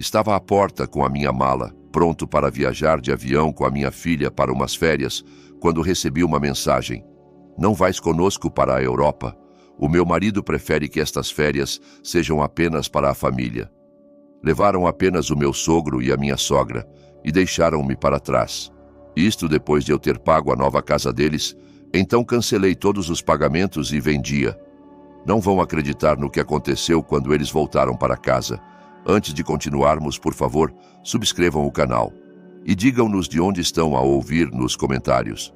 Estava à porta com a minha mala, pronto para viajar de avião com a minha filha para umas férias, quando recebi uma mensagem. Não vais conosco para a Europa. O meu marido prefere que estas férias sejam apenas para a família. Levaram apenas o meu sogro e a minha sogra e deixaram-me para trás. Isto depois de eu ter pago a nova casa deles, então cancelei todos os pagamentos e vendia. Não vão acreditar no que aconteceu quando eles voltaram para casa. Antes de continuarmos, por favor, subscrevam o canal e digam-nos de onde estão a ouvir nos comentários.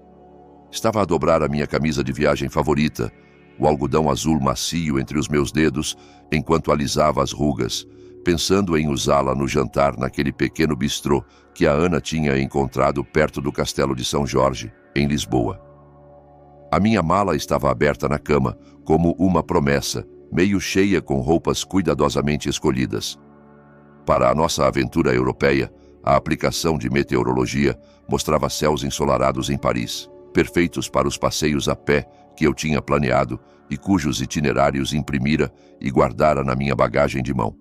Estava a dobrar a minha camisa de viagem favorita, o algodão azul macio entre os meus dedos, enquanto alisava as rugas, pensando em usá-la no jantar naquele pequeno bistrô que a Ana tinha encontrado perto do Castelo de São Jorge, em Lisboa. A minha mala estava aberta na cama, como uma promessa, meio cheia com roupas cuidadosamente escolhidas. Para a nossa aventura europeia, a aplicação de meteorologia mostrava céus ensolarados em Paris, perfeitos para os passeios a pé que eu tinha planeado e cujos itinerários imprimira e guardara na minha bagagem de mão.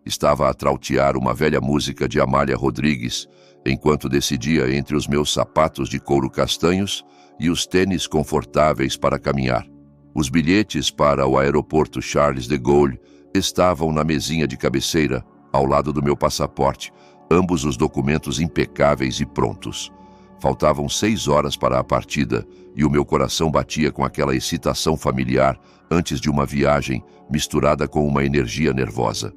Estava a trautear uma velha música de Amália Rodrigues, enquanto decidia entre os meus sapatos de couro castanhos e os tênis confortáveis para caminhar. Os bilhetes para o aeroporto Charles de Gaulle estavam na mesinha de cabeceira, ao lado do meu passaporte, ambos os documentos impecáveis e prontos. Faltavam 6 horas para a partida e o meu coração batia com aquela excitação familiar antes de uma viagem misturada com uma energia nervosa.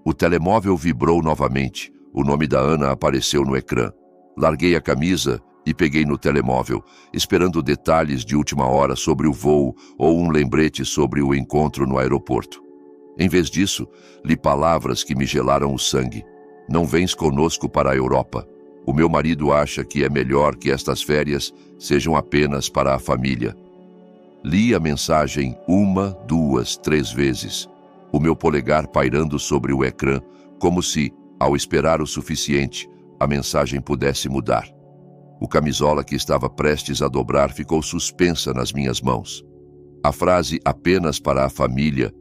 O telemóvel vibrou novamente. O nome da Ana apareceu no ecrã. Larguei a camisa e peguei no telemóvel, esperando detalhes de última hora sobre o voo ou um lembrete sobre o encontro no aeroporto. Em vez disso, li palavras que me gelaram o sangue. Não vens conosco para a Europa. O meu marido acha que é melhor que estas férias sejam apenas para a família. Li a mensagem 1, 2, 3 vezes. O meu polegar pairando sobre o ecrã, como se, ao esperar o suficiente, a mensagem pudesse mudar. O camisola que estava prestes a dobrar ficou suspensa nas minhas mãos. A frase apenas para a família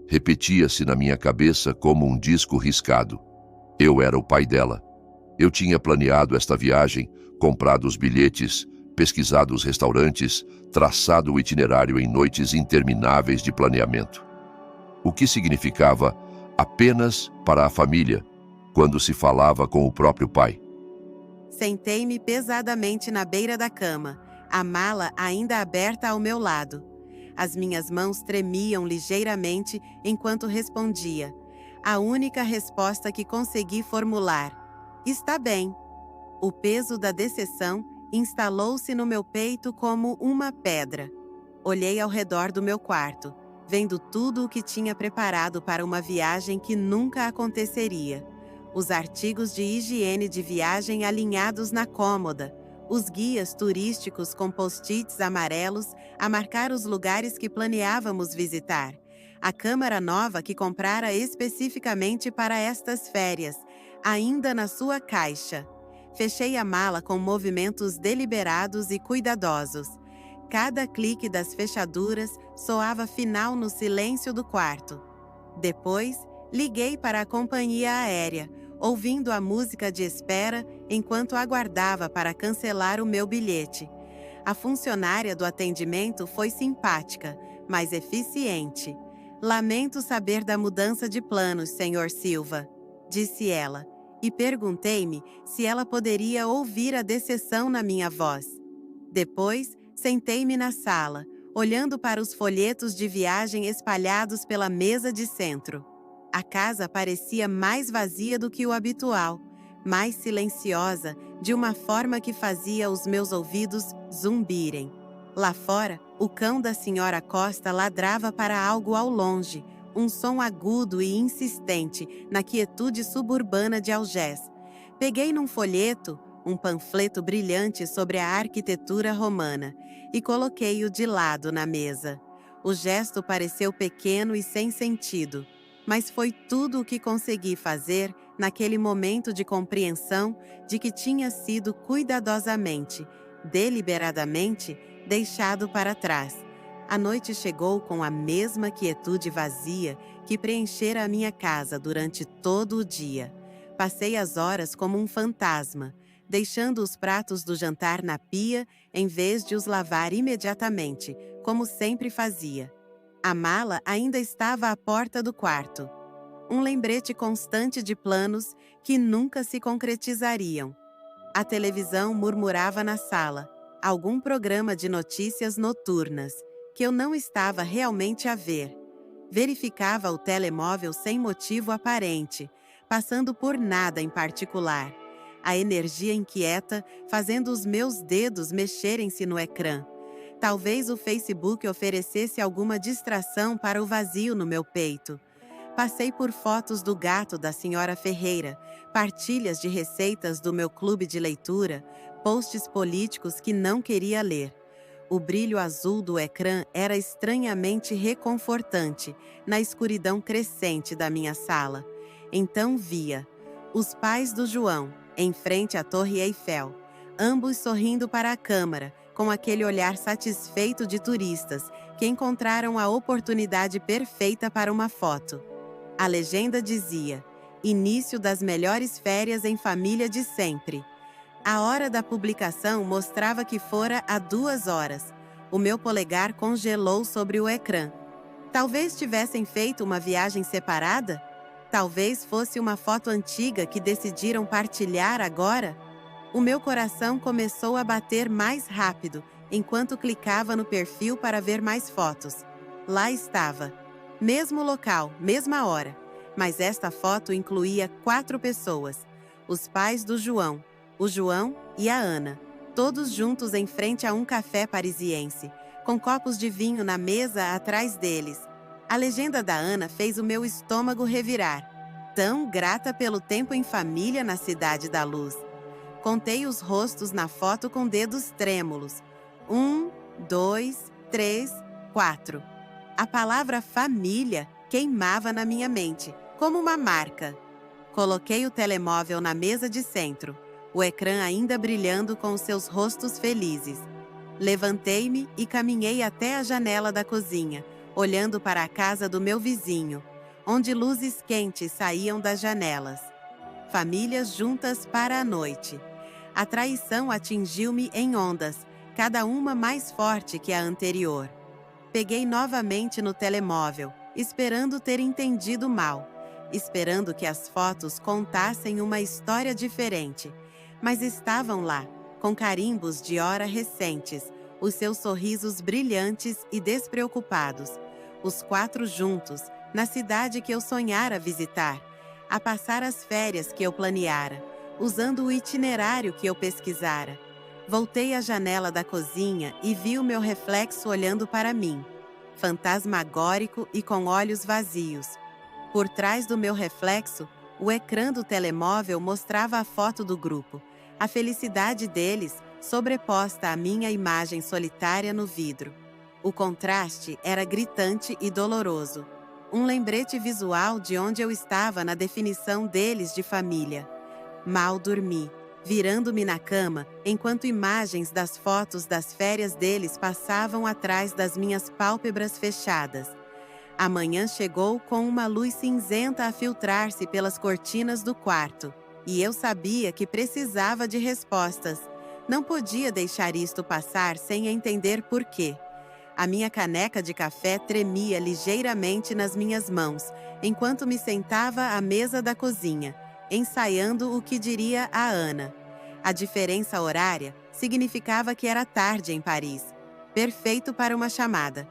repetia-se na minha cabeça como um disco riscado. Eu era o pai dela. Eu tinha planeado esta viagem, comprado os bilhetes, pesquisado os restaurantes, traçado o itinerário em noites intermináveis de planeamento. O que significava apenas para a família, quando se falava com o próprio pai? Sentei-me pesadamente na beira da cama, a mala ainda aberta ao meu lado. As minhas mãos tremiam ligeiramente enquanto respondia. A única resposta que consegui formular: está bem. O peso da decepção instalou-se no meu peito como uma pedra. Olhei ao redor do meu quarto, vendo tudo o que tinha preparado para uma viagem que nunca aconteceria. Os artigos de higiene de viagem alinhados na cômoda, os guias turísticos com post-its amarelos a marcar os lugares que planeávamos visitar, a câmera nova que comprara especificamente para estas férias, ainda na sua caixa. Fechei a mala com movimentos deliberados e cuidadosos. Cada clique das fechaduras soava final no silêncio do quarto. Depois, liguei para a companhia aérea, ouvindo a música de espera enquanto aguardava para cancelar o meu bilhete. A funcionária do atendimento foi simpática, mas eficiente. Lamento saber da mudança de planos, Sr. Silva, disse ela, e perguntei-me se ela poderia ouvir a decepção na minha voz. Depois, sentei-me na sala, olhando para os folhetos de viagem espalhados pela mesa de centro. A casa parecia mais vazia do que o habitual, mais silenciosa, de uma forma que fazia os meus ouvidos zumbirem. Lá fora, o cão da senhora Costa ladrava para algo ao longe, um som agudo e insistente na quietude suburbana de Algés. Peguei num folheto, um panfleto brilhante sobre a arquitetura romana, e coloquei-o de lado na mesa. O gesto pareceu pequeno e sem sentido, mas foi tudo o que consegui fazer naquele momento de compreensão de que tinha sido cuidadosamente, deliberadamente, deixado para trás. A noite chegou com a mesma quietude vazia que preenchera a minha casa durante todo o dia. Passei as horas como um fantasma, deixando os pratos do jantar na pia em vez de os lavar imediatamente, como sempre fazia. A mala ainda estava à porta do quarto. Um lembrete constante de planos que nunca se concretizariam. A televisão murmurava na sala, algum programa de notícias noturnas, que eu não estava realmente a ver. Verificava o telemóvel sem motivo aparente, passando por nada em particular. A energia inquieta fazendo os meus dedos mexerem-se no ecrã. Talvez o Facebook oferecesse alguma distração para o vazio no meu peito. Passei por fotos do gato da senhora Ferreira, partilhas de receitas do meu clube de leitura, posts políticos que não queria ler. O brilho azul do ecrã era estranhamente reconfortante na escuridão crescente da minha sala. Então via os pais do João, em frente à Torre Eiffel, ambos sorrindo para a câmera, com aquele olhar satisfeito de turistas que encontraram a oportunidade perfeita para uma foto. A legenda dizia: início das melhores férias em família de sempre. A hora da publicação mostrava que fora há 2 horas. O meu polegar congelou sobre o ecrã. Talvez tivessem feito uma viagem separada? Talvez fosse uma foto antiga que decidiram partilhar agora? O meu coração começou a bater mais rápido enquanto clicava no perfil para ver mais fotos. Lá estava. Mesmo local, mesma hora. Mas esta foto incluía 4 pessoas. Os pais do João, o João e a Ana, todos juntos em frente a um café parisiense, com copos de vinho na mesa atrás deles. A legenda da Ana fez o meu estômago revirar. Tão grata pelo tempo em família na Cidade da Luz. Contei os rostos na foto com dedos trêmulos. 1, 2, 3, 4. A palavra família queimava na minha mente, como uma marca. Coloquei o telemóvel na mesa de centro, o ecrã ainda brilhando com os seus rostos felizes. Levantei-me e caminhei até a janela da cozinha, olhando para a casa do meu vizinho, onde luzes quentes saíam das janelas. Famílias juntas para a noite. A traição atingiu-me em ondas, cada uma mais forte que a anterior. Peguei novamente no telemóvel, esperando ter entendido mal, esperando que as fotos contassem uma história diferente, mas estavam lá, com carimbos de hora recentes, os seus sorrisos brilhantes e despreocupados, os 4 juntos, na cidade que eu sonhara visitar, a passar as férias que eu planeara, usando o itinerário que eu pesquisara. Voltei à janela da cozinha e vi o meu reflexo olhando para mim, fantasmagórico e com olhos vazios. Por trás do meu reflexo, o ecrã do telemóvel mostrava a foto do grupo, a felicidade deles sobreposta à minha imagem solitária no vidro. O contraste era gritante e doloroso, um lembrete visual de onde eu estava na definição deles de família. Mal dormi, virando-me na cama, enquanto imagens das fotos das férias deles passavam atrás das minhas pálpebras fechadas. A manhã chegou com uma luz cinzenta a filtrar-se pelas cortinas do quarto, e eu sabia que precisava de respostas. Não podia deixar isto passar sem entender por quê. A minha caneca de café tremia ligeiramente nas minhas mãos, enquanto me sentava à mesa da cozinha, ensaiando o que diria a Ana. A diferença horária significava que era tarde em Paris, perfeito para uma chamada.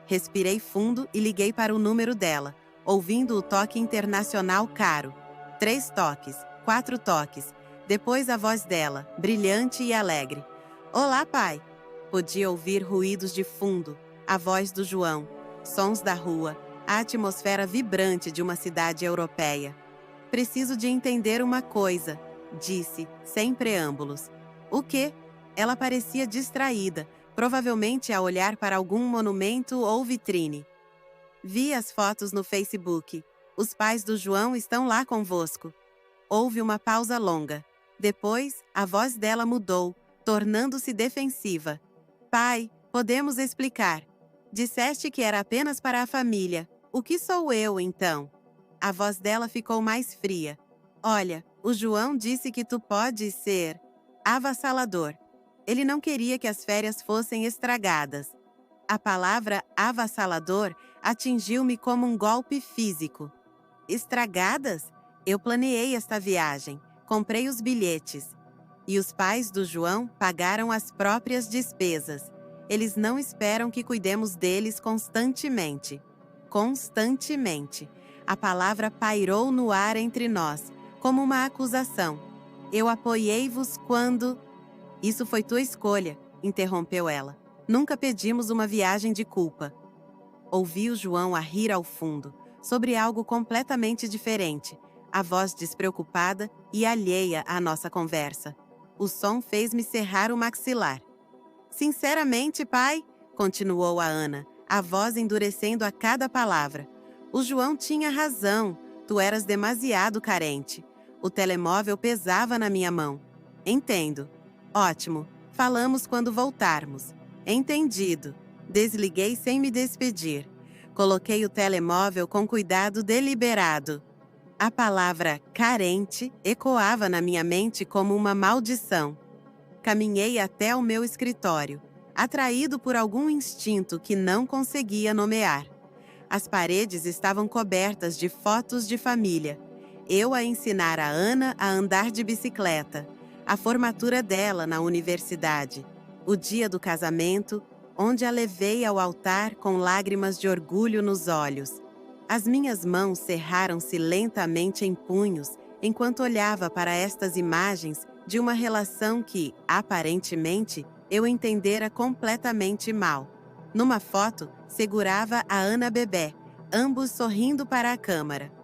Respirei fundo e liguei para o número dela, ouvindo o toque internacional caro. 3 toques, 4 toques, depois a voz dela, brilhante e alegre. Olá, pai! Podia ouvir ruídos de fundo, a voz do João, sons da rua, a atmosfera vibrante de uma cidade europeia. Preciso de entender uma coisa, disse, sem preâmbulos. O quê? Ela parecia distraída, provavelmente a olhar para algum monumento ou vitrine. Vi as fotos no Facebook. Os pais do João estão lá convosco. Houve uma pausa longa. Depois, a voz dela mudou, tornando-se defensiva. Pai, podemos explicar. Disseste que era apenas para a família. O que sou eu, então? A voz dela ficou mais fria. Olha, o João disse que tu pode ser avassalador. Ele não queria que as férias fossem estragadas. A palavra avassalador atingiu-me como um golpe físico. Estragadas? Eu planeei esta viagem, comprei os bilhetes. E os pais do João pagaram as próprias despesas. Eles não esperam que cuidemos deles constantemente. Constantemente. A palavra pairou no ar entre nós, como uma acusação. Eu apoiei-vos quando... Isso foi tua escolha, interrompeu ela. Nunca pedimos uma viagem de culpa. Ouvi o João a rir ao fundo, sobre algo completamente diferente, a voz despreocupada e alheia à nossa conversa. O som fez-me cerrar o maxilar. Sinceramente, pai, continuou a Ana, a voz endurecendo a cada palavra. O João tinha razão, tu eras demasiado carente. O telemóvel pesava na minha mão. Entendo. Ótimo, falamos quando voltarmos. Entendido. Desliguei sem me despedir. Coloquei o telemóvel com cuidado deliberado. A palavra carente ecoava na minha mente como uma maldição. Caminhei até o meu escritório, atraído por algum instinto que não conseguia nomear. As paredes estavam cobertas de fotos de família. Eu a ensinar a Ana a andar de bicicleta, a formatura dela na universidade, o dia do casamento, onde a levei ao altar com lágrimas de orgulho nos olhos. As minhas mãos cerraram-se lentamente em punhos enquanto olhava para estas imagens de uma relação que, aparentemente, eu entendera completamente mal. Numa foto, segurava a Ana bebê, ambos sorrindo para a câmera.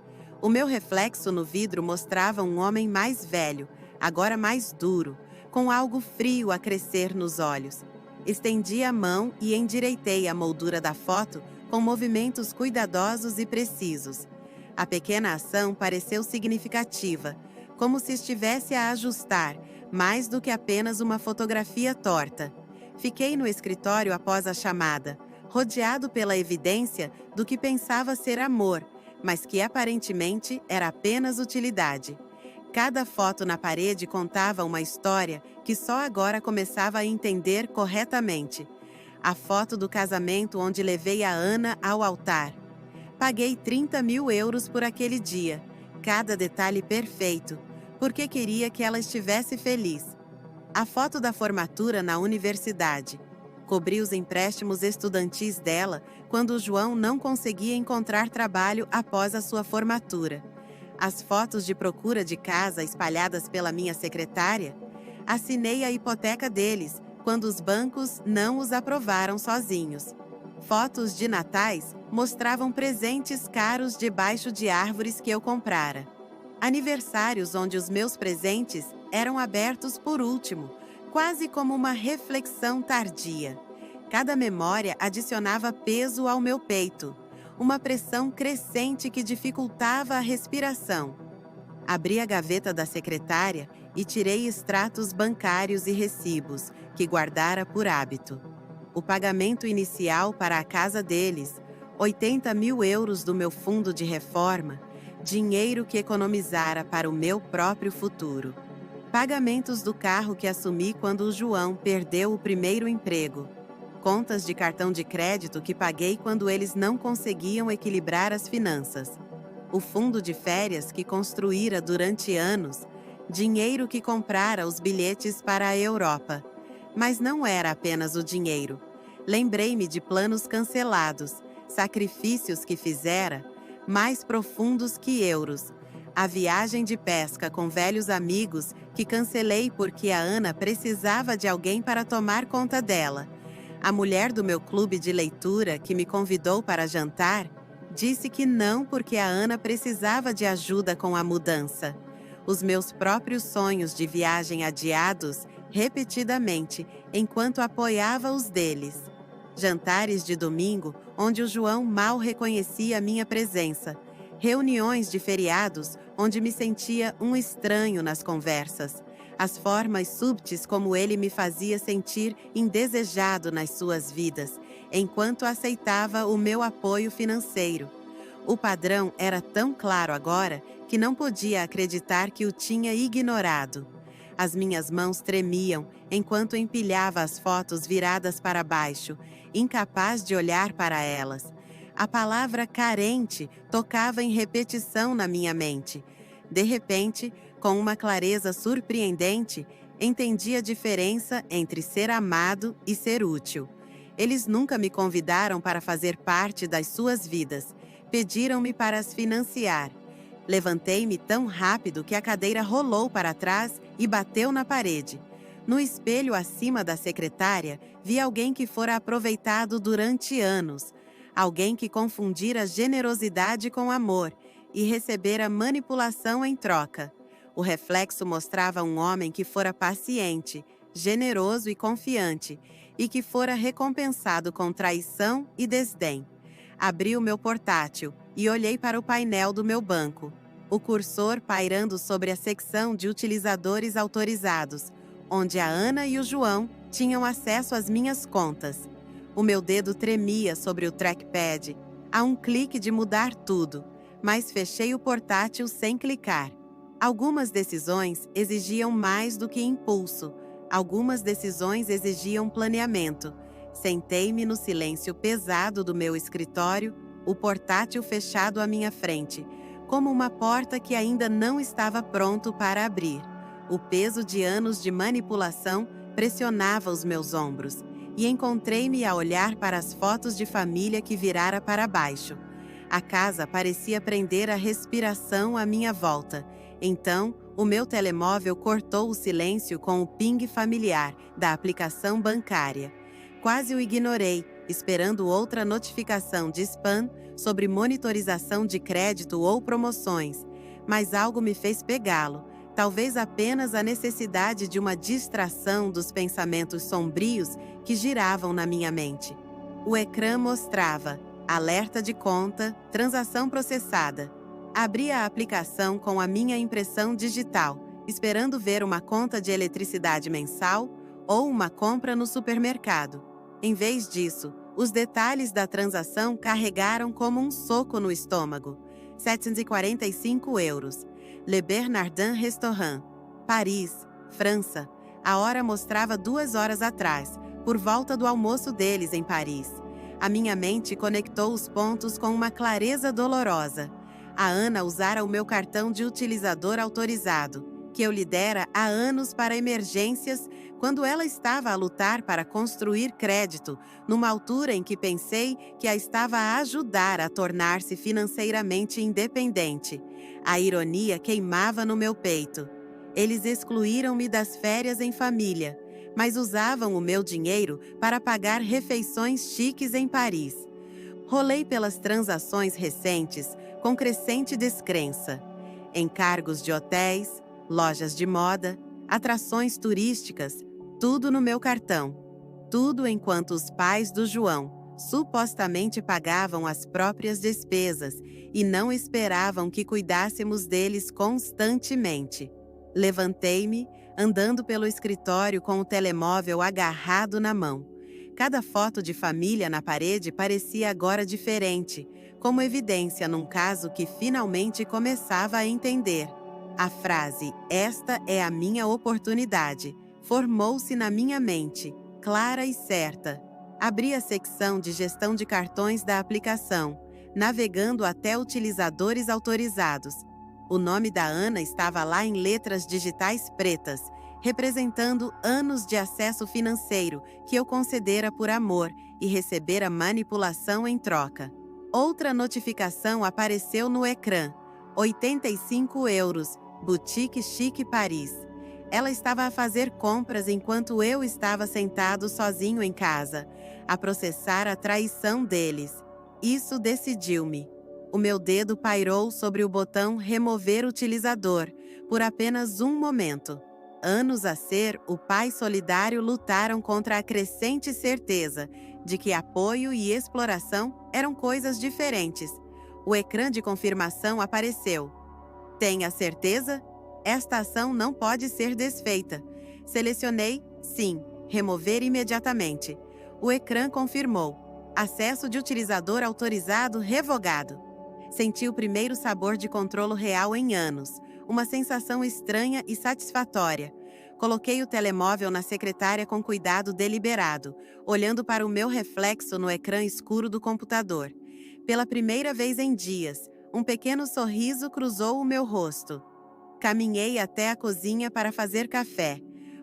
O meu reflexo no vidro mostrava um homem mais velho, agora mais duro, com algo frio a crescer nos olhos. Estendi a mão e endireitei a moldura da foto com movimentos cuidadosos e precisos. A pequena ação pareceu significativa, como se estivesse a ajustar, mais do que apenas uma fotografia torta. Fiquei no escritório após a chamada, rodeado pela evidência do que pensava ser amor, mas que aparentemente era apenas utilidade. Cada foto na parede contava uma história que só agora começava a entender corretamente. A foto do casamento onde levei a Ana ao altar. Paguei 30.000 euros por aquele dia, cada detalhe perfeito, porque queria que ela estivesse feliz. A foto da formatura na universidade. Cobri os empréstimos estudantis dela quando o João não conseguia encontrar trabalho após a sua formatura. As fotos de procura de casa espalhadas pela minha secretária. Assinei a hipoteca deles quando os bancos não os aprovaram sozinhos. Fotos de natais mostravam presentes caros debaixo de árvores que eu comprara. Aniversários onde os meus presentes eram abertos por último, quase como uma reflexão tardia. Cada memória adicionava peso ao meu peito, uma pressão crescente que dificultava a respiração. Abri a gaveta da secretária e tirei extratos bancários e recibos, que guardara por hábito. O pagamento inicial para a casa deles, 80.000 euros do meu fundo de reforma, dinheiro que economizara para o meu próprio futuro. Pagamentos do carro que assumi quando o João perdeu o primeiro emprego. Contas de cartão de crédito que paguei quando eles não conseguiam equilibrar as finanças. O fundo de férias que construíra durante anos, dinheiro que comprara os bilhetes para a Europa. Mas não era apenas o dinheiro. Lembrei-me de planos cancelados, sacrifícios que fizera, mais profundos que euros. A viagem de pesca com velhos amigos que cancelei porque a Ana precisava de alguém para tomar conta dela. A mulher do meu clube de leitura, que me convidou para jantar, disse que não porque a Ana precisava de ajuda com a mudança. Os meus próprios sonhos de viagem adiados repetidamente, enquanto apoiava os deles. Jantares de domingo, onde o João mal reconhecia minha presença. Reuniões de feriados, onde me sentia um estranho nas conversas. As formas súbteis como ele me fazia sentir indesejado nas suas vidas, enquanto aceitava o meu apoio financeiro. O padrão era tão claro agora que não podia acreditar que o tinha ignorado. As minhas mãos tremiam enquanto empilhava as fotos viradas para baixo, incapaz de olhar para elas. A palavra carente tocava em repetição na minha mente. De repente, com uma clareza surpreendente, entendi a diferença entre ser amado e ser útil. Eles nunca me convidaram para fazer parte das suas vidas. Pediram-me para as financiar. Levantei-me tão rápido que a cadeira rolou para trás e bateu na parede. No espelho acima da secretária, vi alguém que fora aproveitado durante anos. Alguém que confundira generosidade com amor e recebera manipulação em troca. O reflexo mostrava um homem que fora paciente, generoso e confiante, e que fora recompensado com traição e desdém. Abri o meu portátil e olhei para o painel do meu banco, o cursor pairando sobre a secção de utilizadores autorizados, onde a Ana e o João tinham acesso às minhas contas. O meu dedo tremia sobre o trackpad, a um clique de mudar tudo, mas fechei o portátil sem clicar. Algumas decisões exigiam mais do que impulso, algumas decisões exigiam planeamento. Sentei-me no silêncio pesado do meu escritório, o portátil fechado à minha frente, como uma porta que ainda não estava pronto para abrir. O peso de anos de manipulação pressionava os meus ombros, e encontrei-me a olhar para as fotos de família que virara para baixo. A casa parecia prender a respiração à minha volta. Então, o meu telemóvel cortou o silêncio com o ping familiar da aplicação bancária. Quase o ignorei, esperando outra notificação de spam sobre monitorização de crédito ou promoções, mas algo me fez pegá-lo, talvez apenas a necessidade de uma distração dos pensamentos sombrios que giravam na minha mente. O ecrã mostrava: alerta de conta, transação processada. Abri a aplicação com a minha impressão digital, esperando ver uma conta de eletricidade mensal ou uma compra no supermercado. Em vez disso, os detalhes da transação carregaram como um soco no estômago. 745 euros. Le Bernardin Restaurant, Paris, França. A hora mostrava 2 horas atrás, por volta do almoço deles em Paris. A minha mente conectou os pontos com uma clareza dolorosa. A Ana usara o meu cartão de utilizador autorizado, que eu lhe dera há anos para emergências, quando ela estava a lutar para construir crédito, numa altura em que pensei que a estava a ajudar a tornar-se financeiramente independente. A ironia queimava no meu peito. Eles excluíram-me das férias em família, mas usavam o meu dinheiro para pagar refeições chiques em Paris. Rolei pelas transações recentes com crescente descrença. Encargos de hotéis, lojas de moda, atrações turísticas, tudo no meu cartão. Tudo enquanto os pais do João supostamente pagavam as próprias despesas e não esperavam que cuidássemos deles constantemente. Levantei-me, andando pelo escritório com o telemóvel agarrado na mão. Cada foto de família na parede parecia agora diferente, como evidência num caso que finalmente começava a entender. A frase "esta é a minha oportunidade" formou-se na minha mente, clara e certa. Abri a secção de gestão de cartões da aplicação, navegando até utilizadores autorizados. O nome da Ana estava lá em letras digitais pretas, representando anos de acesso financeiro que eu concedera por amor e recebera manipulação em troca. Outra notificação apareceu no ecrã: 85 euros, Boutique Chic Paris. Ela estava a fazer compras enquanto eu estava sentado sozinho em casa, a processar a traição deles. Isso decidiu-me. O meu dedo pairou sobre o botão Remover utilizador, por apenas um momento. Anos a ser, o pai solidário lutaram contra a crescente certeza de que apoio e exploração eram coisas diferentes. O ecrã de confirmação apareceu. Tenha certeza? Esta ação não pode ser desfeita. Selecionei Sim, remover imediatamente. O ecrã confirmou. Acesso de utilizador autorizado revogado. Senti o primeiro sabor de controle real em anos, uma sensação estranha e satisfatória. Coloquei o telemóvel na secretária com cuidado deliberado, olhando para o meu reflexo no ecrã escuro do computador. Pela primeira vez em dias, um pequeno sorriso cruzou o meu rosto. Caminhei até a cozinha para fazer café.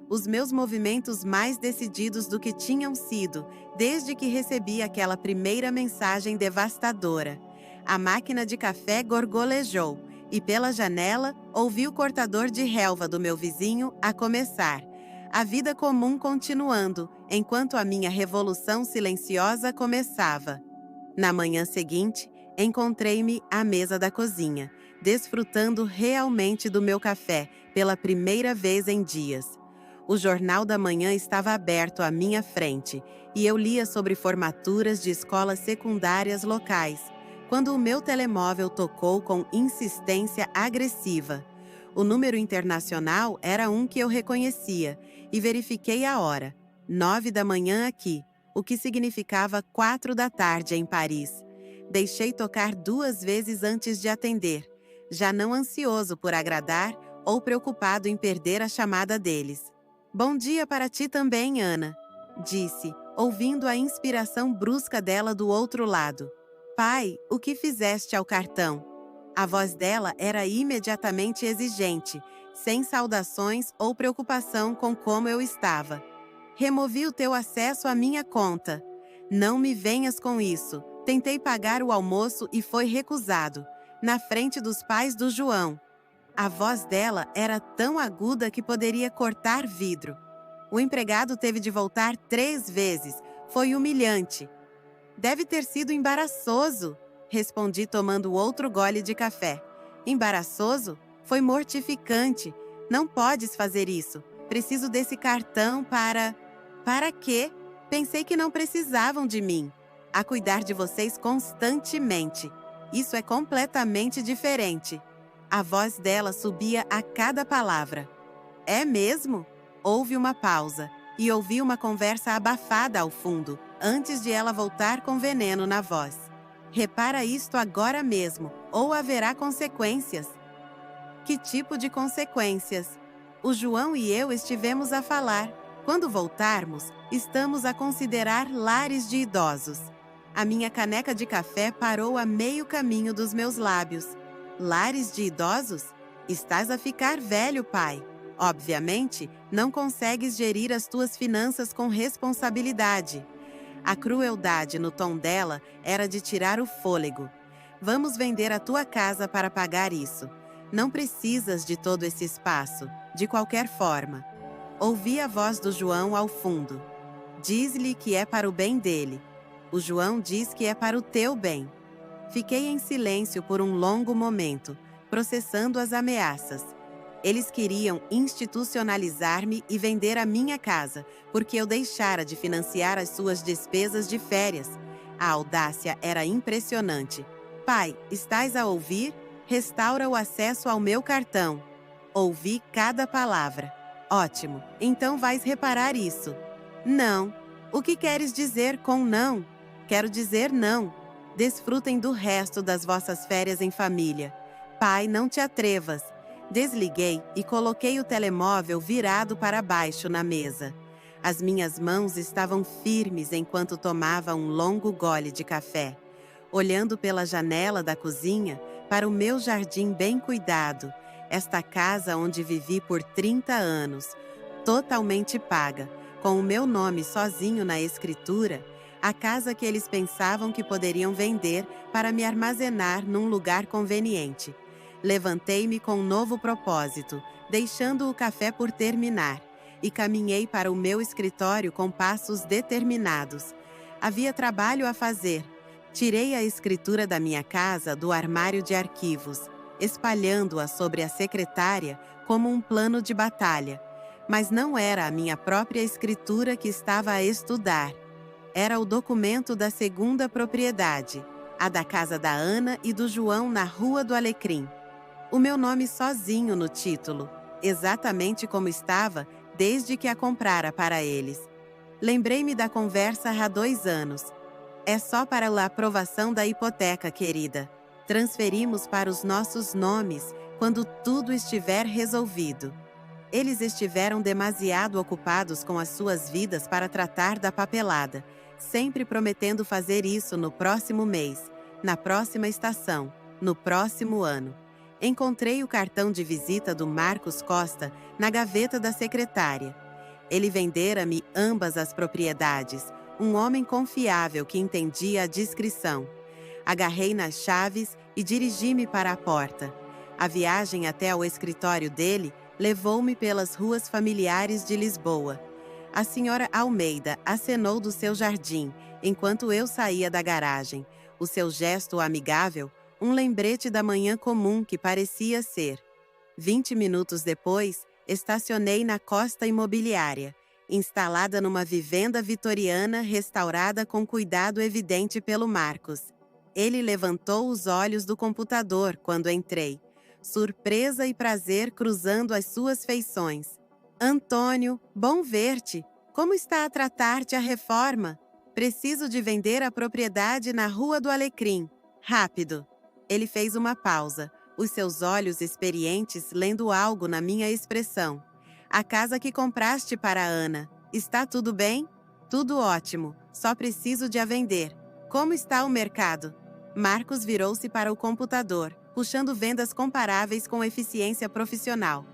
Os meus movimentos mais decididos do que tinham sido, desde que recebi aquela primeira mensagem devastadora. A máquina de café gorgolejou, e pela janela ouvi o cortador de relva do meu vizinho a começar. A vida comum continuando, enquanto a minha revolução silenciosa começava. Na manhã seguinte, encontrei-me à mesa da cozinha, desfrutando realmente do meu café pela primeira vez em dias. O jornal da manhã estava aberto à minha frente e eu lia sobre formaturas de escolas secundárias locais, quando o meu telemóvel tocou com insistência agressiva. O número internacional era um que eu reconhecia e verifiquei a hora, 9 da manhã aqui, o que significava 4 da tarde em Paris. Deixei tocar 2 vezes antes de atender, já não ansioso por agradar ou preocupado em perder a chamada deles. "Bom dia para ti também, Ana", disse, ouvindo a inspiração brusca dela do outro lado. "Pai, o que fizeste ao cartão?" A voz dela era imediatamente exigente, sem saudações ou preocupação com como eu estava. "Removi o teu acesso à minha conta. Não me venhas com isso. Tentei pagar o almoço e foi recusado, na frente dos pais do João." A voz dela era tão aguda que poderia cortar vidro. O empregado teve de voltar 3 vezes. Foi humilhante. "Deve ter sido embaraçoso", respondi tomando outro gole de café. "Embaraçoso? Foi mortificante. Não podes fazer isso. Preciso desse cartão para..." "Para quê? Pensei que não precisavam de mim. A cuidar de vocês constantemente. Isso é completamente diferente." A voz dela subia a cada palavra. "É mesmo?" Houve uma pausa e ouvi uma conversa abafada ao fundo, antes de ela voltar com veneno na voz. "Repara isto agora mesmo, ou haverá consequências." "Que tipo de consequências?" "O João e eu estivemos a falar. Quando voltarmos, estamos a considerar lares de idosos." A minha caneca de café parou a meio caminho dos meus lábios. "Lares de idosos? Estás a ficar velho, pai. Obviamente, não consegues gerir as tuas finanças com responsabilidade." A crueldade no tom dela era de tirar o fôlego. "Vamos vender a tua casa para pagar isso. Não precisas de todo esse espaço, de qualquer forma." Ouvi a voz do João ao fundo. "Diz-lhe que é para o bem dele. O João diz que é para o teu bem." Fiquei em silêncio por um longo momento, processando as ameaças. Eles queriam institucionalizar-me e vender a minha casa, porque eu deixara de financiar as suas despesas de férias. A audácia era impressionante. "Pai, estás a ouvir? Restaura o acesso ao meu cartão." Ouvi cada palavra. "Ótimo, então vais reparar isso." "Não." "O que queres dizer com não?" "Quero dizer não. Desfrutem do resto das vossas férias em família. Pai, não te atrevas." Desliguei e coloquei o telemóvel virado para baixo na mesa. As minhas mãos estavam firmes enquanto tomava um longo gole de café, olhando pela janela da cozinha para o meu jardim bem cuidado, esta casa onde vivi por 30 anos, totalmente paga, com o meu nome sozinho na escritura, a casa que eles pensavam que poderiam vender para me armazenar num lugar conveniente. Levantei-me com um novo propósito, deixando o café por terminar, e caminhei para o meu escritório com passos determinados. Havia trabalho a fazer. Tirei a escritura da minha casa do armário de arquivos, espalhando-a sobre a secretária como um plano de batalha. Mas não era a minha própria escritura que estava a estudar. Era o documento da segunda propriedade, a da casa da Ana e do João na Rua do Alecrim. O meu nome sozinho no título, exatamente como estava desde que a comprara para eles. Lembrei-me da conversa há 2 anos. "É só para a aprovação da hipoteca, querida." Transferimos para os nossos nomes quando tudo estiver resolvido. Eles estiveram demasiado ocupados com as suas vidas para tratar da papelada, sempre prometendo fazer isso no próximo mês, na próxima estação, no próximo ano. Encontrei o cartão de visita do Marcos Costa na gaveta da secretária. Ele vendera-me ambas as propriedades, um homem confiável que entendia a discrição. Agarrei nas chaves e dirigi-me para a porta. A viagem até ao escritório dele levou-me pelas ruas familiares de Lisboa. A senhora Almeida acenou do seu jardim, enquanto eu saía da garagem. O seu gesto amigável, um lembrete da manhã comum que parecia ser. 20 minutos depois, estacionei na Costa Imobiliária, instalada numa vivenda vitoriana restaurada com cuidado evidente pelo Marcos. Ele levantou os olhos do computador quando entrei. Surpresa e prazer cruzando as suas feições. Antônio, bom ver-te. Como está a tratar-te a reforma? Preciso de vender a propriedade na Rua do Alecrim. Rápido. Ele fez uma pausa, os seus olhos experientes lendo algo na minha expressão. A casa que compraste para a Ana. Está tudo bem? Tudo ótimo. Só preciso de a vender. Como está o mercado? Marcos virou-se para o computador, puxando vendas comparáveis com eficiência profissional.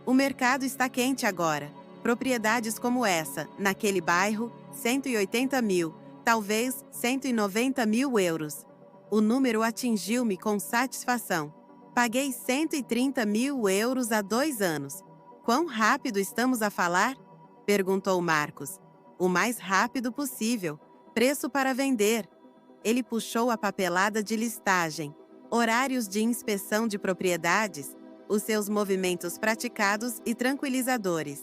O mercado está quente agora. Propriedades como essa, naquele bairro, 180 mil, talvez 190 mil euros. O número atingiu-me com satisfação. Paguei 130 mil euros há 2 anos. Quão rápido estamos a falar? Perguntou Marcos. O mais rápido possível. Preço para vender. Ele puxou a papelada de listagem, horários de inspeção de propriedades, os seus movimentos praticados e tranquilizadores.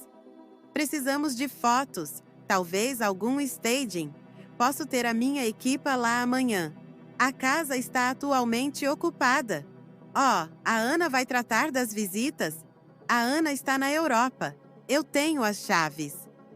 Precisamos de fotos, talvez algum staging. Posso ter a minha equipa lá amanhã. A casa está atualmente ocupada. A Ana vai tratar das visitas? A Ana está na Europa. Eu tenho as chaves.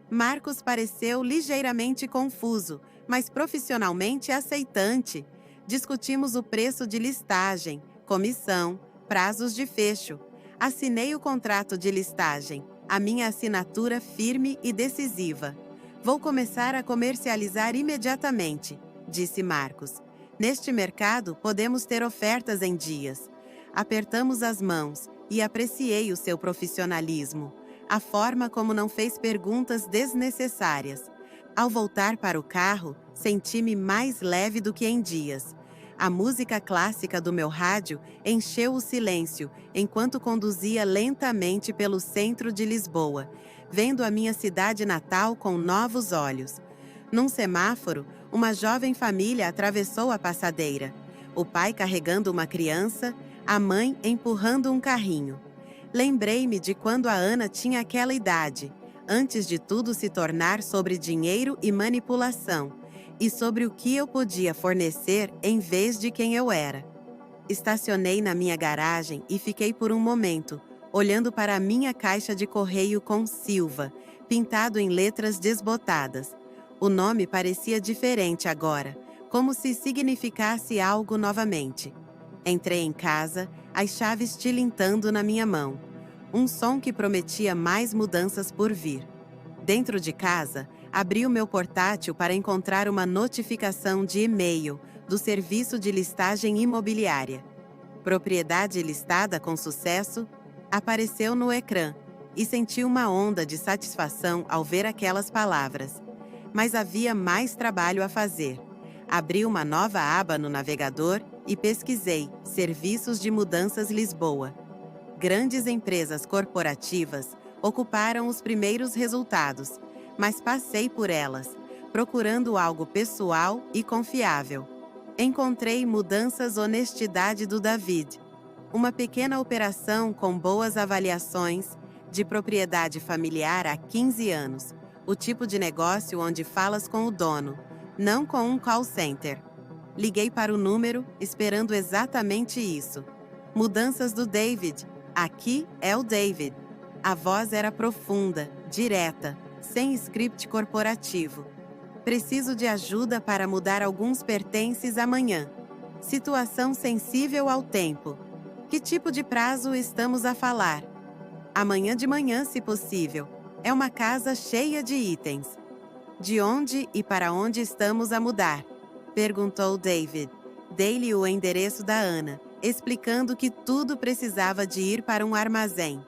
Marcos pareceu ligeiramente confuso, mas profissionalmente aceitante. Discutimos o preço de listagem, comissão, prazos de fecho. Assinei o contrato de listagem, a minha assinatura firme e decisiva. Vou começar a comercializar imediatamente, disse Marcos. Neste mercado, podemos ter ofertas em dias. Apertamos as mãos e apreciei o seu profissionalismo, a forma como não fez perguntas desnecessárias. Ao voltar para o carro, senti-me mais leve do que em dias. A música clássica do meu rádio encheu o silêncio enquanto conduzia lentamente pelo centro de Lisboa, vendo a minha cidade natal com novos olhos. Num semáforo, uma jovem família atravessou a passadeira. O pai carregando uma criança, a mãe empurrando um carrinho. Lembrei-me de quando a Ana tinha aquela idade, antes de tudo se tornar sobre dinheiro e manipulação, e sobre o que eu podia fornecer em vez de quem eu era. Estacionei na minha garagem e fiquei por um momento, olhando para a minha caixa de correio com Silva, pintado em letras desbotadas. O nome parecia diferente agora, como se significasse algo novamente. Entrei em casa, as chaves tilintando na minha mão. Um som que prometia mais mudanças por vir. Dentro de casa, abri o meu portátil para encontrar uma notificação de e-mail do serviço de listagem imobiliária. Propriedade listada com sucesso apareceu no ecrã e senti uma onda de satisfação ao ver aquelas palavras. Mas havia mais trabalho a fazer. Abri uma nova aba no navegador e pesquisei Serviços de Mudanças Lisboa. Grandes empresas corporativas ocuparam os primeiros resultados, mas passei por elas, procurando algo pessoal e confiável. Encontrei Mudanças Honestidade do David, uma pequena operação com boas avaliações, de propriedade familiar há 15 anos, o tipo de negócio onde falas com o dono, não com um call center. Liguei para o número, esperando exatamente isso. Mudanças do David. Aqui é o David. A voz era profunda, direta, sem script corporativo. Preciso de ajuda para mudar alguns pertences amanhã. Situação sensível ao tempo. Que tipo de prazo estamos a falar? Amanhã de manhã, se possível. É uma casa cheia de itens. De onde e para onde estamos a mudar? Perguntou David. Dei-lhe o endereço da Ana, explicando que tudo precisava de ir para um armazém.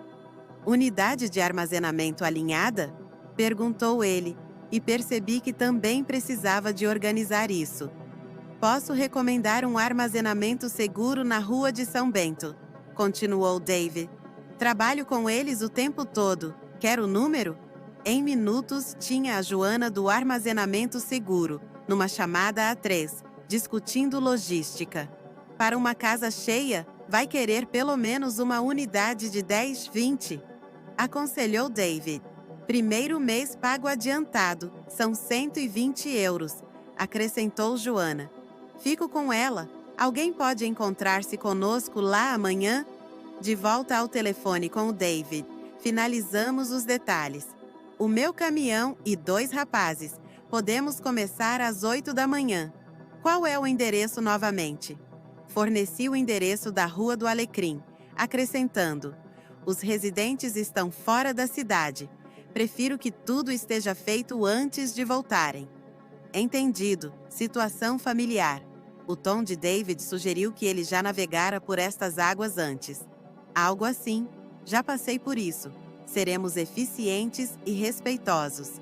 Unidade de armazenamento alinhada? Perguntou ele, e percebi que também precisava de organizar isso. Posso recomendar um armazenamento seguro na Rua de São Bento, continuou David. Trabalho com eles o tempo todo. Quer o número? Em minutos, tinha a Joana do armazenamento seguro, numa chamada a 3, discutindo logística. Para uma casa cheia, vai querer pelo menos uma unidade de 10, 20. Aconselhou David. Primeiro mês pago adiantado, são 120 euros, acrescentou Joana. Fico com ela. Alguém pode encontrar-se conosco lá amanhã? De volta ao telefone com o David, finalizamos os detalhes. O meu caminhão e 2 rapazes. Podemos começar às 8 da manhã. Qual é o endereço novamente? Forneci o endereço da Rua do Alecrim, acrescentando: os residentes estão fora da cidade. Prefiro que tudo esteja feito antes de voltarem. Entendido. Situação familiar. O tom de David sugeriu que ele já navegara por estas águas antes. Algo assim. Já passei por isso. Seremos eficientes e respeitosos.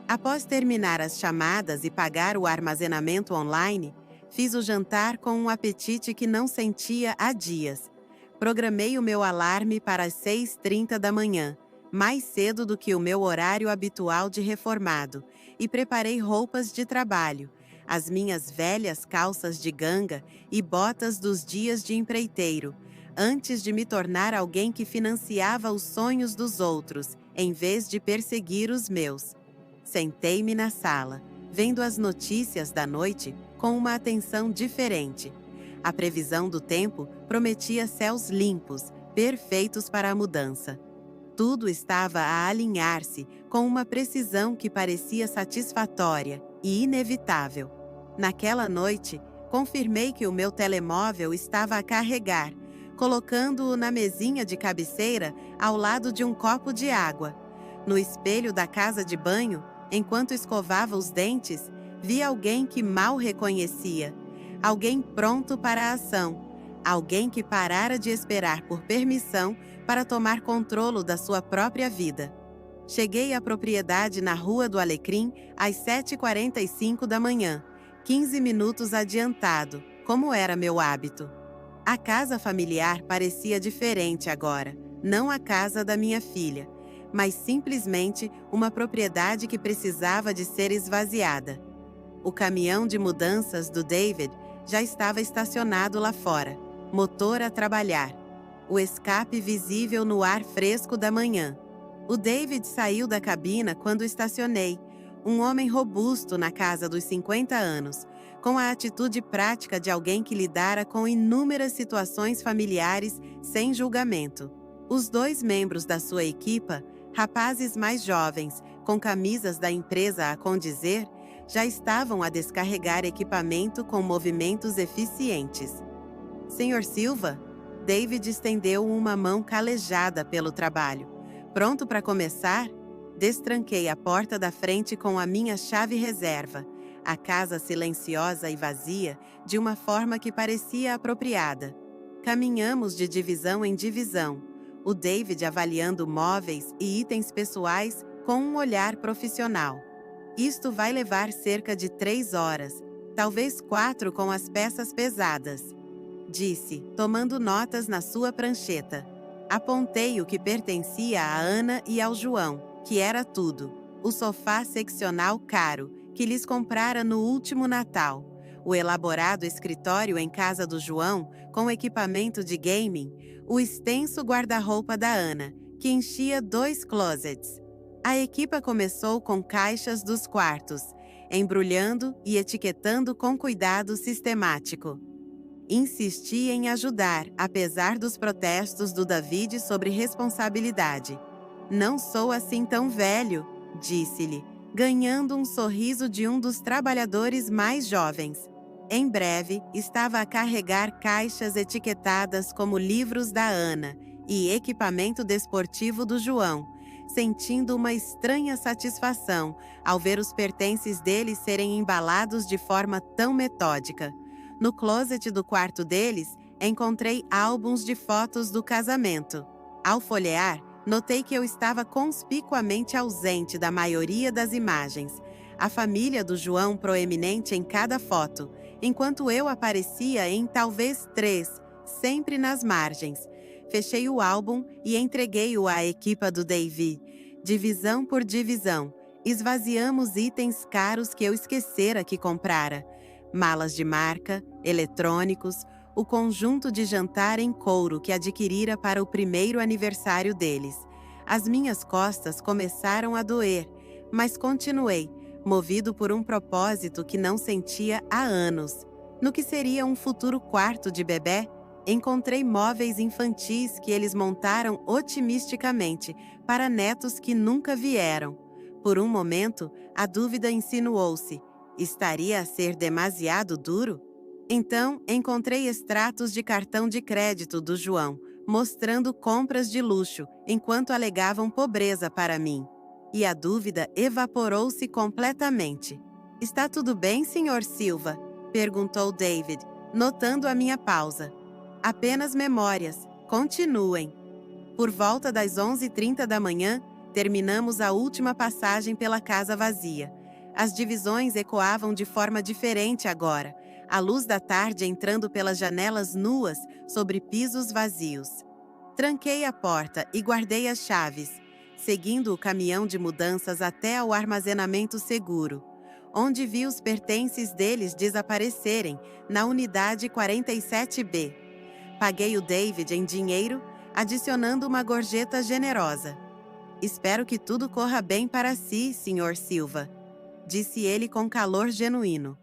Após terminar as chamadas e pagar o armazenamento online, fiz o jantar com um apetite que não sentia há dias. Programei o meu alarme para as 6h30 da manhã, mais cedo do que o meu horário habitual de reformado, e preparei roupas de trabalho, as minhas velhas calças de ganga e botas dos dias de empreiteiro, antes de me tornar alguém que financiava os sonhos dos outros, em vez de perseguir os meus. Sentei-me na sala, vendo as notícias da noite com uma atenção diferente. A previsão do tempo prometia céus limpos, perfeitos para a mudança. Tudo estava a alinhar-se com uma precisão que parecia satisfatória e inevitável. Naquela noite, confirmei que o meu telemóvel estava a carregar, colocando-o na mesinha de cabeceira ao lado de um copo de água. No espelho da casa de banho, enquanto escovava os dentes, vi alguém que mal reconhecia. Alguém pronto para a ação. Alguém que parara de esperar por permissão para tomar controle da sua própria vida. Cheguei à propriedade na Rua do Alecrim às 7h45 da manhã, 15 minutos adiantado, como era meu hábito. A casa familiar parecia diferente agora, não a casa da minha filha, mas simplesmente uma propriedade que precisava de ser esvaziada. O caminhão de mudanças do David já estava estacionado lá fora, motor a trabalhar, o escape visível no ar fresco da manhã. O David saiu da cabina quando estacionei, um homem robusto na casa dos 50 anos, com a atitude prática de alguém que lidara com inúmeras situações familiares sem julgamento. Os 2 membros da sua equipa, rapazes mais jovens, com camisas da empresa a condizer, já estavam a descarregar equipamento com movimentos eficientes. Senhor Silva? David estendeu uma mão calejada pelo trabalho. Pronto para começar? Destranquei a porta da frente com a minha chave reserva, a casa silenciosa e vazia, de uma forma que parecia apropriada. Caminhamos de divisão em divisão, o David avaliando móveis e itens pessoais com um olhar profissional. Isto vai levar cerca de 3 horas, talvez 4 com as peças pesadas, disse, tomando notas na sua prancheta. Apontei o que pertencia a Ana e ao João, que era tudo. O sofá seccional caro, que lhes comprara no último Natal, o elaborado escritório em casa do João, com equipamento de gaming, o extenso guarda-roupa da Ana, que enchia 2 closets. A equipa começou com caixas dos quartos, embrulhando e etiquetando com cuidado sistemático. Insisti em ajudar, apesar dos protestos do David sobre responsabilidade. Não sou assim tão velho, disse-lhe, ganhando um sorriso de um dos trabalhadores mais jovens. Em breve, estava a carregar caixas etiquetadas como livros da Ana e equipamento desportivo do João, sentindo uma estranha satisfação ao ver os pertences deles serem embalados de forma tão metódica. No closet do quarto deles, encontrei álbuns de fotos do casamento. Ao folhear, notei que eu estava conspicuamente ausente da maioria das imagens, a família do João proeminente em cada foto, enquanto eu aparecia em talvez 3, sempre nas margens. Fechei o álbum e entreguei-o à equipa do Davy. Divisão por divisão, esvaziamos itens caros que eu esquecera que comprara. Malas de marca, eletrônicos, o conjunto de jantar em couro que adquirira para o primeiro aniversário deles. As minhas costas começaram a doer, mas continuei, movido por um propósito que não sentia há anos. No que seria um futuro quarto de bebê, encontrei móveis infantis que eles montaram otimisticamente para netos que nunca vieram. Por um momento, a dúvida insinuou-se: estaria a ser demasiado duro? Então, encontrei extratos de cartão de crédito do João, mostrando compras de luxo, enquanto alegavam pobreza para mim. E a dúvida evaporou-se completamente. "Está tudo bem, Sr. Silva?" perguntou David, notando a minha pausa. "Apenas memórias. Continuem." Por volta das 11h30 da manhã, terminamos a última passagem pela casa vazia. As divisões ecoavam de forma diferente agora, a luz da tarde entrando pelas janelas nuas sobre pisos vazios. Tranquei a porta e guardei as chaves, seguindo o caminhão de mudanças até ao armazenamento seguro, onde vi os pertences deles desaparecerem na unidade 47B. Paguei o David em dinheiro, adicionando uma gorjeta generosa. "Espero que tudo corra bem para si, Sr. Silva", disse ele com calor genuíno.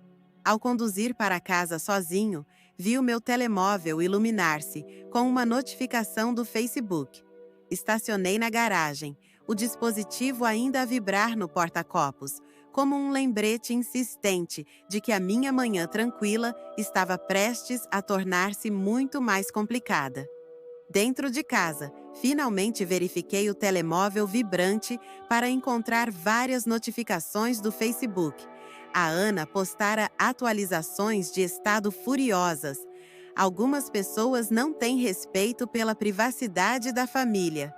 Ao conduzir para casa sozinho, vi o meu telemóvel iluminar-se com uma notificação do Facebook. Estacionei na garagem, o dispositivo ainda a vibrar no porta-copos, como um lembrete insistente de que a minha manhã tranquila estava prestes a tornar-se muito mais complicada. Dentro de casa, finalmente verifiquei o telemóvel vibrante para encontrar várias notificações do Facebook. A Ana postara atualizações de estado furiosas. Algumas pessoas não têm respeito pela privacidade da família.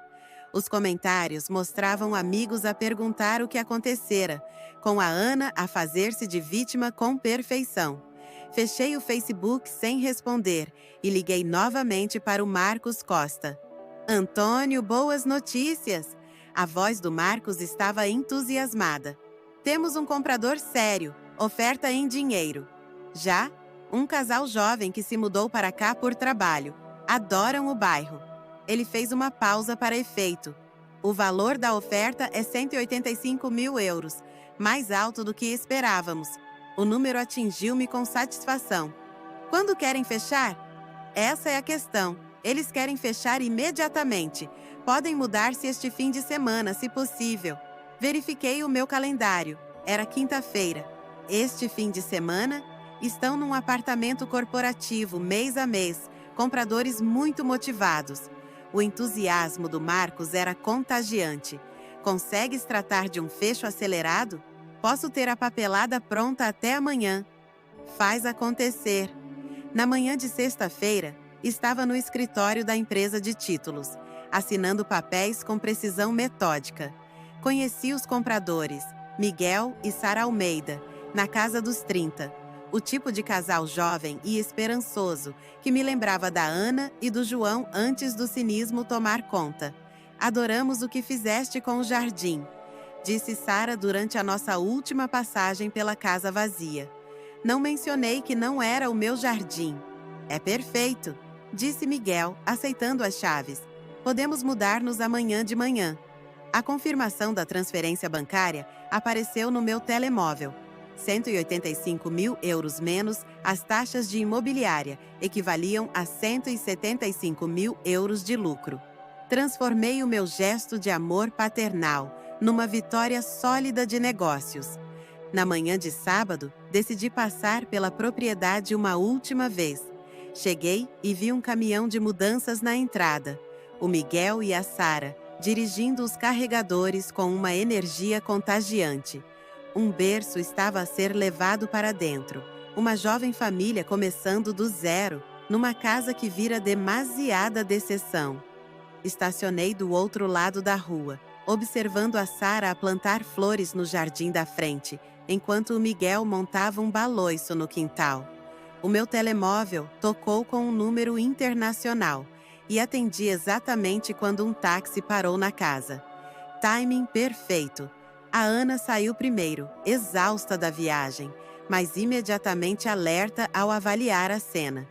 Os comentários mostravam amigos a perguntar o que acontecera, com a Ana a fazer-se de vítima com perfeição. Fechei o Facebook sem responder e liguei novamente para o Marcos Costa. "Antônio, boas notícias!" A voz do Marcos estava entusiasmada. "Temos um comprador sério, oferta em dinheiro." "Já? Um casal jovem que se mudou para cá por trabalho. Adoram o bairro." Ele fez uma pausa para efeito. "O valor da oferta é 185 mil euros, mais alto do que esperávamos." O número atingiu-me com satisfação. "Quando querem fechar?" "Essa é a questão. Eles querem fechar imediatamente. Podem mudar-se este fim de semana, se possível." Verifiquei o meu calendário. Era quinta-feira. Este fim de semana, estão num apartamento corporativo, mês a mês, compradores muito motivados. O entusiasmo do Marcos era contagiante. "Consegues tratar de um fecho acelerado? Posso ter a papelada pronta até amanhã." "Faz acontecer." Na manhã de sexta-feira, estava no escritório da empresa de títulos, assinando papéis com precisão metódica. Conheci os compradores, Miguel e Sara Almeida, na casa dos 30. O tipo de casal jovem e esperançoso que me lembrava da Ana e do João antes do cinismo tomar conta. "Adoramos o que fizeste com o jardim", disse Sara durante a nossa última passagem pela casa vazia. "Não mencionei que não era o meu jardim." "É perfeito", disse Miguel, aceitando as chaves. "Podemos mudar-nos amanhã de manhã." A confirmação da transferência bancária apareceu no meu telemóvel. 185 mil euros menos as taxas de imobiliária equivaliam a 175 mil euros de lucro. Transformei o meu gesto de amor paternal numa vitória sólida de negócios. Na manhã de sábado, decidi passar pela propriedade uma última vez. Cheguei e vi um caminhão de mudanças na entrada. O Miguel e a Sara, dirigindo os carregadores com uma energia contagiante. Um berço estava a ser levado para dentro. Uma jovem família começando do zero, numa casa que vira demasiada decepção. Estacionei do outro lado da rua, observando a Sara a plantar flores no jardim da frente, enquanto o Miguel montava um baloiço no quintal. O meu telemóvel tocou com um número internacional e atendi exatamente quando um táxi parou na casa. Timing perfeito. A Ana saiu primeiro, exausta da viagem, mas imediatamente alerta ao avaliar a cena.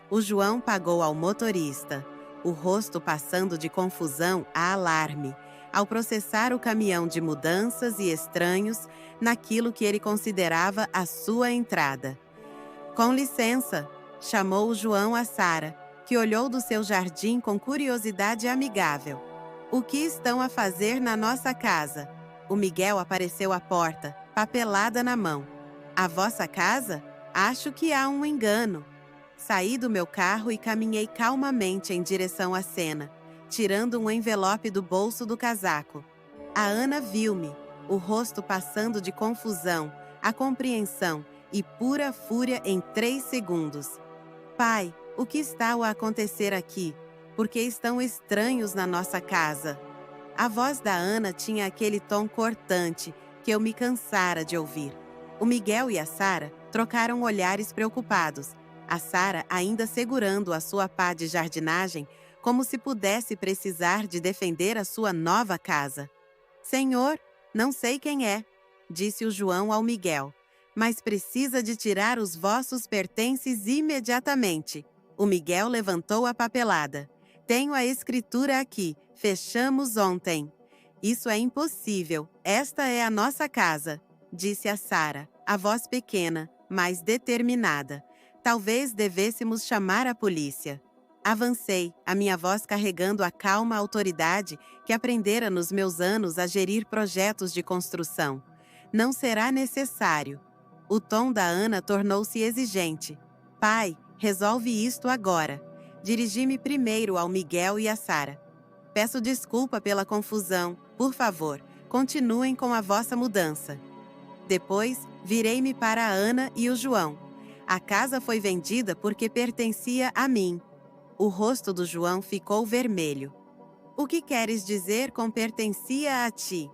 O João pagou ao motorista, o rosto passando de confusão a alarme, ao processar o caminhão de mudanças e estranhos naquilo que ele considerava a sua entrada. Com licença, chamou o João a Sara, que olhou do seu jardim com curiosidade amigável. O que estão a fazer na nossa casa? O Miguel apareceu à porta, papelada na mão. A vossa casa? Acho que há um engano. Saí do meu carro e caminhei calmamente em direção à cena, tirando um envelope do bolso do casaco. A Ana viu-me, o rosto passando de confusão, a compreensão e pura fúria em 3 segundos. Pai, o que está a acontecer aqui? Por que estão estranhos na nossa casa? A voz da Ana tinha aquele tom cortante que eu me cansara de ouvir. O Miguel e a Sara trocaram olhares preocupados, a Sara ainda segurando a sua pá de jardinagem como se pudesse precisar de defender a sua nova casa. Senhor, não sei quem é, disse o João ao Miguel, mas precisa de tirar os vossos pertences imediatamente. O Miguel levantou a papelada. Tenho a escritura aqui, fechamos ontem. Isso é impossível, esta é a nossa casa, disse a Sara, a voz pequena, mas determinada. Talvez devêssemos chamar a polícia. Avancei, a minha voz carregando a calma autoridade que aprendera nos meus anos a gerir projetos de construção. Não será necessário. O tom da Ana tornou-se exigente. Pai, resolve isto agora. Dirigi-me primeiro ao Miguel e a Sara. Peço desculpa pela confusão. Por favor, continuem com a vossa mudança. Depois, virei-me para a Ana e o João. A casa foi vendida porque pertencia a mim. O rosto do João ficou vermelho. O que queres dizer com pertencia a ti?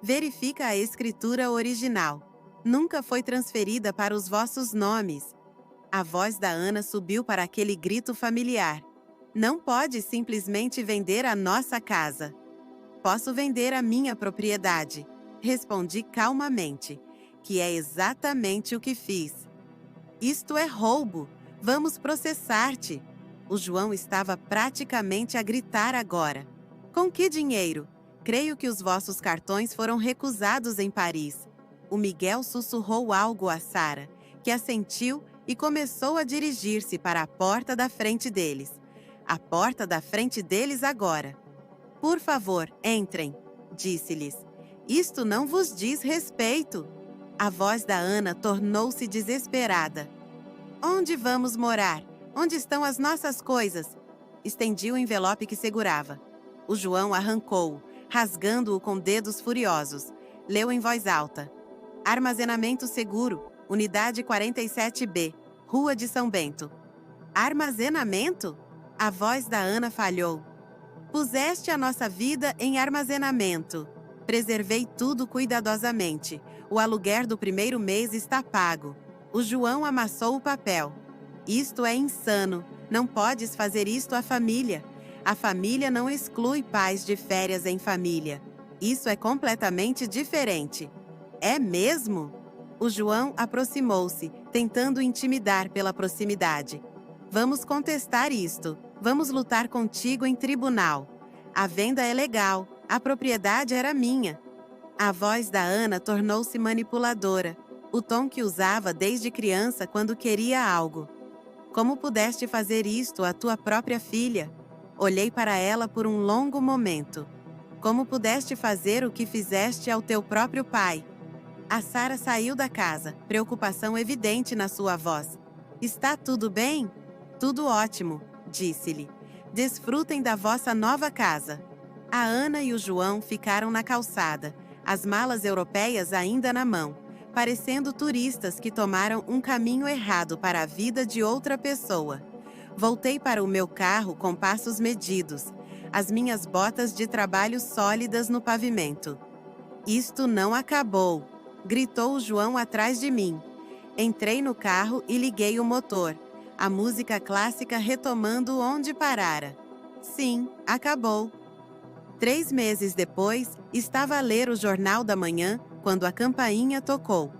Verifica a escritura original. Nunca foi transferida para os vossos nomes. A voz da Ana subiu para aquele grito familiar. Não pode simplesmente vender a nossa casa. Posso vender a minha propriedade, respondi calmamente, que é exatamente o que fiz. Isto é roubo. Vamos processar-te. O João estava praticamente a gritar agora. Com que dinheiro? Creio que os vossos cartões foram recusados em Paris. O Miguel sussurrou algo a Sara, que assentiu e começou a dirigir-se para a porta da frente deles. A porta da frente deles agora. Por favor, entrem, disse-lhes. Isto não vos diz respeito. A voz da Ana tornou-se desesperada. Onde vamos morar? Onde estão as nossas coisas? Estendi o envelope que segurava. O João arrancou-o, rasgando-o com dedos furiosos. Leu em voz alta. Armazenamento seguro, unidade 47B, Rua de São Bento. Armazenamento? A voz da Ana falhou. Puseste a nossa vida em armazenamento. Preservei tudo cuidadosamente. O aluguer do primeiro mês está pago. O João amassou o papel. Isto é insano. Não podes fazer isto à família. A família não exclui pais de férias em família. Isso é completamente diferente. É mesmo? O João aproximou-se, tentando intimidar pela proximidade. Vamos contestar isto. Vamos lutar contigo em tribunal. A venda é legal. A propriedade era minha. A voz da Ana tornou-se manipuladora, o tom que usava desde criança quando queria algo. Como pudeste fazer isto à tua própria filha? Olhei para ela por um longo momento. Como pudeste fazer o que fizeste ao teu próprio pai? A Sara saiu da casa, preocupação evidente na sua voz. Está tudo bem? Tudo ótimo, disse-lhe. Desfrutem da vossa nova casa. A Ana e o João ficaram na calçada, as malas europeias ainda na mão, parecendo turistas que tomaram um caminho errado para a vida de outra pessoa. Voltei para o meu carro com passos medidos, as minhas botas de trabalho sólidas no pavimento. Isto não acabou, gritou o João atrás de mim. Entrei no carro e liguei o motor, a música clássica retomando onde parara. Sim, acabou. 3 meses depois, estava a ler o Jornal da Manhã quando a campainha tocou.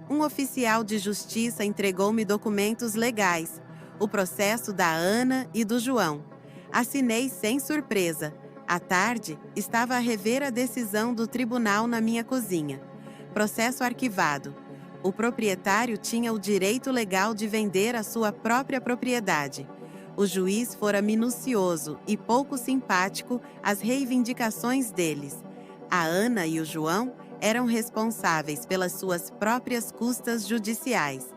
Um oficial de justiça entregou-me documentos legais, o processo da Ana e do João. Assinei sem surpresa. À tarde, estava a rever a decisão do tribunal na minha cozinha. Processo arquivado. O proprietário tinha o direito legal de vender a sua própria propriedade. O juiz fora minucioso e pouco simpático às reivindicações deles. A Ana e o João eram responsáveis pelas suas próprias custas judiciais.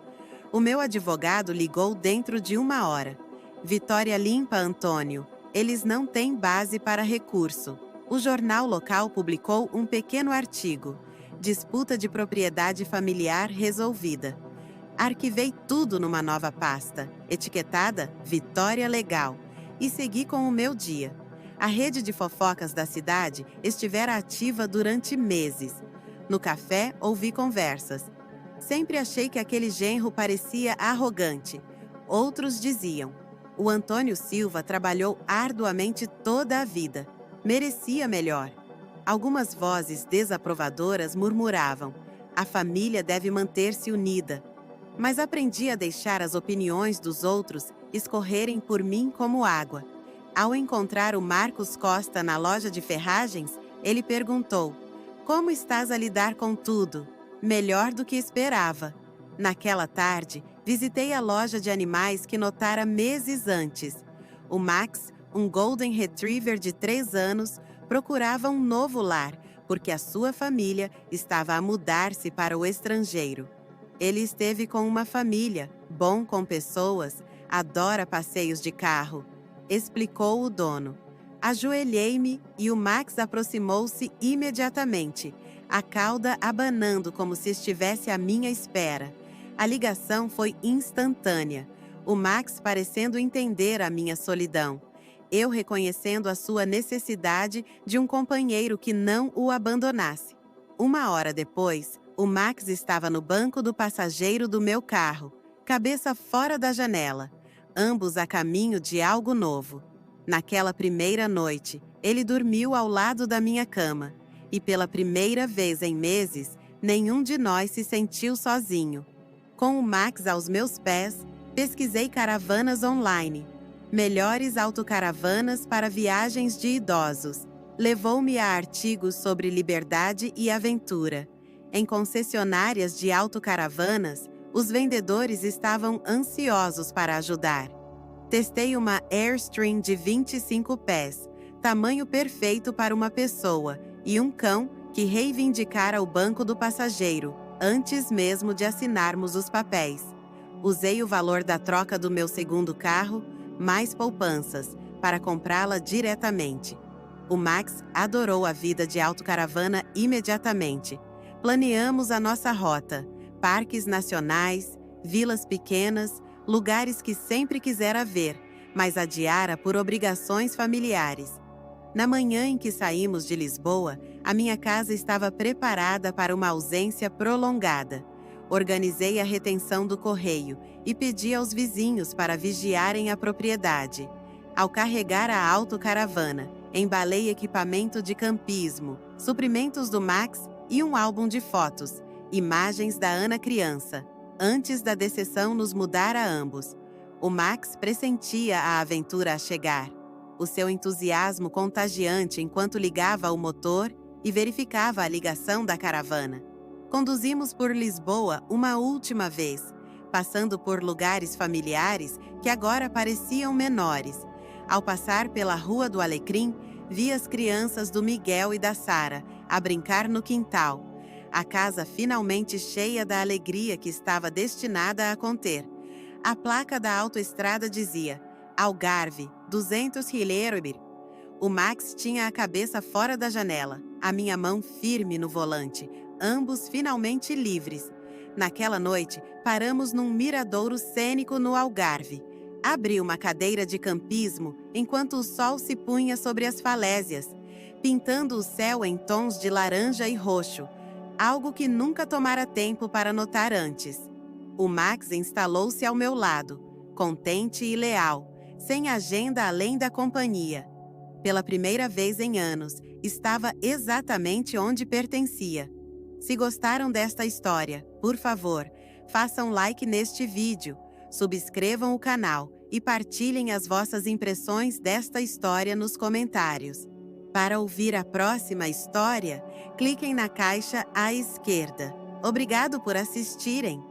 O meu advogado ligou dentro de 1 hora. Vitória limpa, Antônio. Eles não têm base para recurso. O jornal local publicou um pequeno artigo. Disputa de propriedade familiar resolvida. Arquivei tudo numa nova pasta, etiquetada Vitória Legal, e segui com o meu dia. A rede de fofocas da cidade estivera ativa durante meses. No café, ouvi conversas. Sempre achei que aquele genro parecia arrogante. Outros diziam: o Antônio Silva trabalhou arduamente toda a vida. Merecia melhor. Algumas vozes desaprovadoras murmuravam: a família deve manter-se unida. Mas aprendi a deixar as opiniões dos outros escorrerem por mim como água. Ao encontrar o Marcos Costa na loja de ferragens, ele perguntou: como estás a lidar com tudo? Melhor do que esperava. Naquela tarde, visitei a loja de animais que notara meses antes. O Max, um Golden Retriever de 3 anos, procurava um novo lar, porque a sua família estava a mudar-se para o estrangeiro. Ele esteve com uma família, bom com pessoas, adora passeios de carro, explicou o dono. Ajoelhei-me e o Max aproximou-se imediatamente, a cauda abanando como se estivesse à minha espera. A ligação foi instantânea, o Max parecendo entender a minha solidão. Eu reconhecendo a sua necessidade de um companheiro que não o abandonasse. 1 hora depois, o Max estava no banco do passageiro do meu carro, cabeça fora da janela, ambos a caminho de algo novo. Naquela primeira noite, ele dormiu ao lado da minha cama, e pela primeira vez em meses, nenhum de nós se sentiu sozinho. Com o Max aos meus pés, pesquisei caravanas online. Melhores autocaravanas para viagens de idosos. Levou-me a artigos sobre liberdade e aventura. Em concessionárias de autocaravanas, os vendedores estavam ansiosos para ajudar. Testei uma Airstream de 25 pés, tamanho perfeito para uma pessoa, e um cão que reivindicara o banco do passageiro, antes mesmo de assinarmos os papéis. Usei o valor da troca do meu segundo carro, mais poupanças, para comprá-la diretamente. O Max adorou a vida de autocaravana imediatamente. Planeamos a nossa rota, parques nacionais, vilas pequenas, lugares que sempre quisera ver, mas adiara por obrigações familiares. Na manhã em que saímos de Lisboa, a minha casa estava preparada para uma ausência prolongada. Organizei a retenção do correio e pedi aos vizinhos para vigiarem a propriedade. Ao carregar a autocaravana, embalei equipamento de campismo, suprimentos do Max e um álbum de fotos, imagens da Ana criança, antes da decisão nos mudar a ambos. O Max pressentia a aventura a chegar. O seu entusiasmo contagiante enquanto ligava o motor e verificava a ligação da caravana. Conduzimos por Lisboa uma última vez, passando por lugares familiares que agora pareciam menores. Ao passar pela Rua do Alecrim, vi as crianças do Miguel e da Sara a brincar no quintal. A casa finalmente cheia da alegria que estava destinada a conter. A placa da autoestrada dizia: Algarve, 200 km. O Max tinha a cabeça fora da janela, a minha mão firme no volante, ambos finalmente livres. Naquela noite, paramos num miradouro cênico no Algarve. Abri uma cadeira de campismo enquanto o sol se punha sobre as falésias, pintando o céu em tons de laranja e roxo, algo que nunca tomara tempo para notar antes. O Max instalou-se ao meu lado, contente e leal, sem agenda além da companhia. Pela primeira vez em anos, estava exatamente onde pertencia. Se gostaram desta história, por favor, façam like neste vídeo, subscrevam o canal e partilhem as vossas impressões desta história nos comentários. Para ouvir a próxima história, cliquem na caixa à esquerda. Obrigado por assistirem!